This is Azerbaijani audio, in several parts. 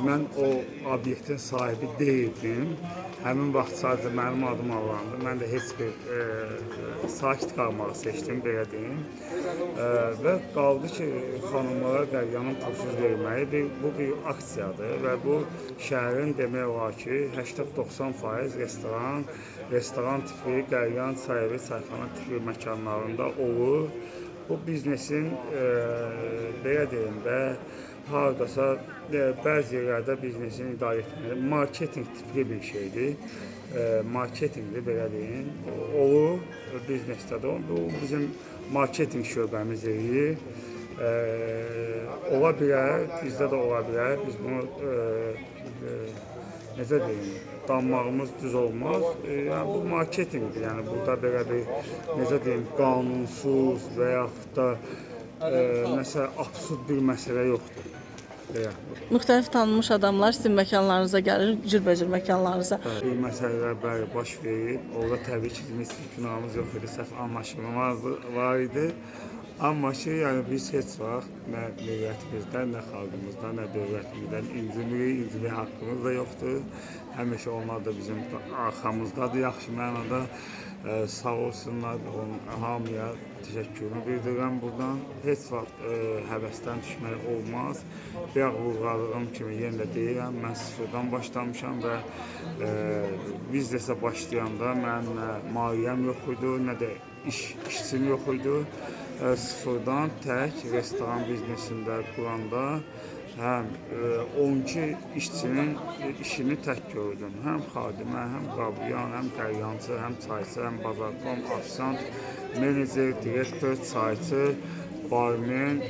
mən o obyektin sahibi deyildim. Həmin vaxt sadəcə mənim adım alındı. Mən də heç bir sakit qalmağı seçdim, belə deyim. Və qaldı ki, xanımlara qəlyanın pulsuz verməyi bu bir aksiyadır və bu şəhərin demək olar ki, 80-90% restoran tipi, qəlyan, çayəvi, çayxana tipi məkanlarında olur. Bu biznesin belə deyim də, hardasa bəzi yerlərdə biznesin idarə etməyi marketinq tipli bir şeydir. Marketinqdir, belə deyim. Olur biznesdə də. Bu bizim marketinq şöbəmiz eləyir. Ola bilər, bizdə də ola bilər. Biz bunu necə deyim, danmağımız düz olmaz. Yəni bu marketinqdir. Yəni burada belə bir necə deyim, qanunsuz və yaxud da nəsə absurd bir məsələ yoxdur. Müxtəlif tanınmış adamlar sizin məkanlarınıza gəlir, cürbəcür məkanlarınıza. Bu məsələlər bəli baş verir. Orada təbii ki, bizim heç günahımız yox idi, səhv anlaşılmamız var idi. Amma ki, yəni biz heç vaxt nə millətimizdən, nə xalqımızdan, nə dövlətimizdən incimirik haqqımız da yoxdur. Həmişə onlar da bizim arxamızdadır, yaxşı mənada. Sağ olsunlar, hamıya təşəkkürümü bildirirəm buradan. Heç vaxt həvəsdən düşmək olmaz. Bir vurğaladığım kimi yenə də deyirəm, mən sıfırdan başlamışam və biznesə başlayanda mənim nə maliyyəm yox idi, nə də işçim yox idi. Sıfırdan tək restoran biznesində quranda həm 12 işçinin işini tək gördüm. Həm xadimə, həm qabriyan, həm qəlyançı, həm çayçı, həm bazarkom, ofisant, menecer, direktor, çayçı, barmen,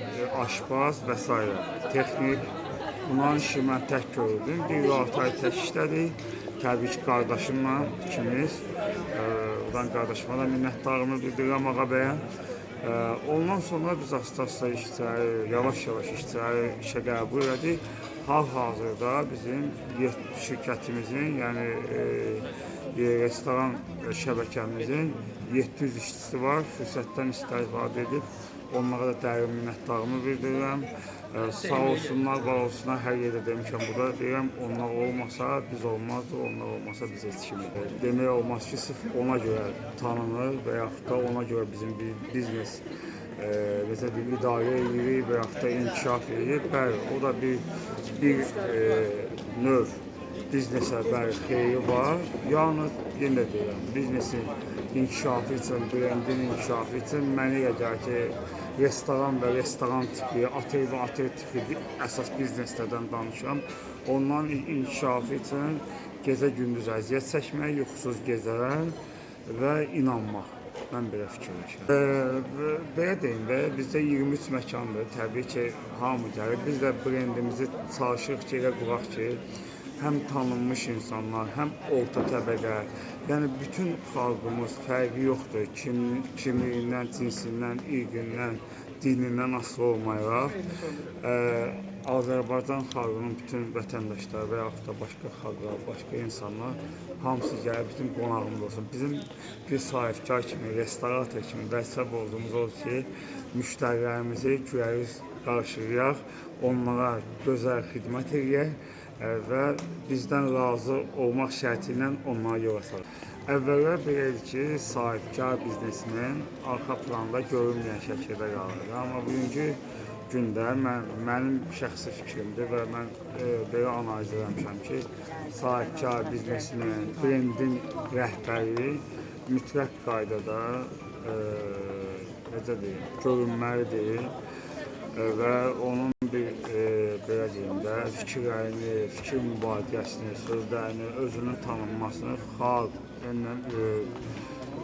aşpaz və s. Texnik. Bunların işi mən tək gördüm. Bir 6 ay tək işlədik. Təbii ki, qardaşımla ikimiz. Buradan qardaşıma da minnətdarımı bildirirəm ağa bəyə. Ondan sonra biz asta-asta işçiləri, yavaş-yavaş işçiləri işə qəbul elədik. Hal-hazırda bizim şirkətimizin, yəni restoran şəbəkəmizin 700 işçisi var. Fürsətdən istifadə edib onlara da dərin minnətdarımı bildirirəm. Sağ olsunlar, var olsunlar, hər yerdə demişəm, burada deyirəm, onlar olmasa biz olmazdı, onlar olmasa biz heç kimdir. Demək olmaz ki, sırf ona görə tanınır və yaxud da ona görə bizim bir biznes idarə edirik və yaxud da inkişaf edirik. Bəli, o da bir növ biznesə bəli xeyri var. Yalnız yenə deyirəm, biznesin inkişafı üçün, brendin inkişafı üçün mənə elə gəlir ki, restoran və restoran tipi, otel və otel tipi əsas bizneslərdən danışıram. Onların inkişafı üçün gecə-gündüz əziyyət çəkmək, yuxusuz gecələr və inanmaq. Mən belə fikirləşirəm. Belə deyim də, bizdə 23 məkandır. Təbii ki, hamı gəlir. Biz də brendimizi çalışırıq ki, elə quraq ki, həm tanınmış insanlar, həm orta təbəqə, yəni bütün xalqımız fərqi yoxdur. Kimliyindən, cinsindən, irqindən, dinindən asılı olmayaraq, Azərbaycan xalqının bütün vətəndaşları və yaxud da başqa xalqlar, başqa insanlar hamısı gəlir, bütün qonağımız olsun. Bizim bir sahibkar kimi, restorator kimi vəzifə borcumuz odur ki, müştərilərimizi güləriz qarşılayaq, onlara gözəl xidmət edək və bizdən razı olmaq şərti ilə onlara yola salır. Əvvəllər belə idi ki, sahibkar biznesinin arxa planda görünməyən şəkildə qalır. Amma bugünkü gündə mənim şəxsi fikrimdir və mən belə analiz eləmişəm ki, sahibkar biznesinin, brendin rəhbəri mütləq qaydada necə deyim, görünməlidir və onun belə deyim də, fikirlərini, fikir mübadiləsini, sözlərini, özünün tanınmasını xalq,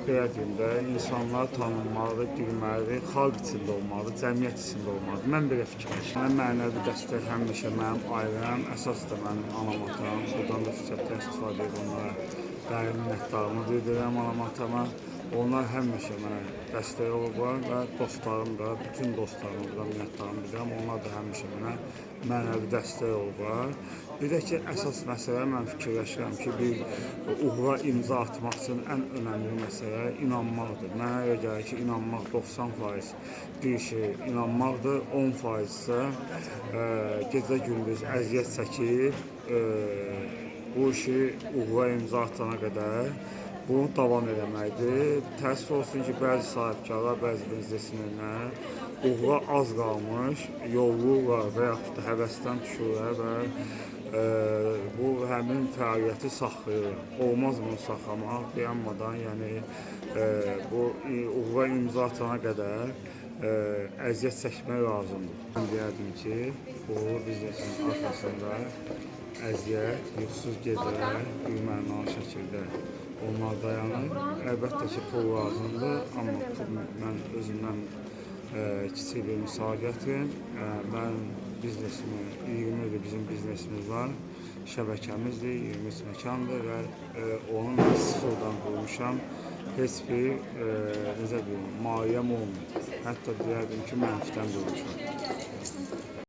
belə deyim də, insanlar tanınmalıdır, bilməlidir, xalq içində olmalıdır, cəmiyyət içində olmalıdır. Mən belə fikirləşirəm. Mənəvi dəstək həmişə mənim ailəm, əsas da mənim anam atam. Buradan da fürsətdən istifadə edib onlara dərin minnətdarımı bildirirəm anam atama. Onlar həmişə mənə dəstək olublar və dostlarım da, bütün dostlarımdan minnətdarımı bildirirəm. Onlar da həmişə mənə mənəvi dəstək olublar. Bir də ki, əsas məsələ mən fikirləşirəm ki, bir uğura imza atmaq üçün ən önəmli məsələ inanmaqdır. Mənə elə gəlir ki, inanmaq 90% bir şey inanmaqdır, 10% isə gecə-gündüz əziyyət çəkib bu işi uğura imza atana qədər bunu davam eləməkdir. Təəssüf olsun ki, bəzi sahibkarlar, bəzi biznesmenlər uğura az qalmış, yollayırlar və yaxud da həvəsdən düşürlər və bu həmin fəaliyyəti saxlayır. Olmaz bunu saxlamaq, dayanmadan, yəni bu uğura imza atana qədər əziyyət çəkmək lazımdır. Mən deyərdim ki, uğurlu biznesin arxasında əziyyət, yuxusuz gecələr bir mənalı şəkildə onlar dayanır. Əlbəttə ki, pul lazımdır, amma mən özümdən kiçik bir misal gətirim. Mən biznesimi, 20 ildir bizim biznesimiz var, şəbəkəmizdir, 23 məkandır və onun sıfırdan qurmuşam. Heç bir, necə deyim, maliyyəm olmuyor. Hətta deyərdim ki, mənfidən qurmuşam.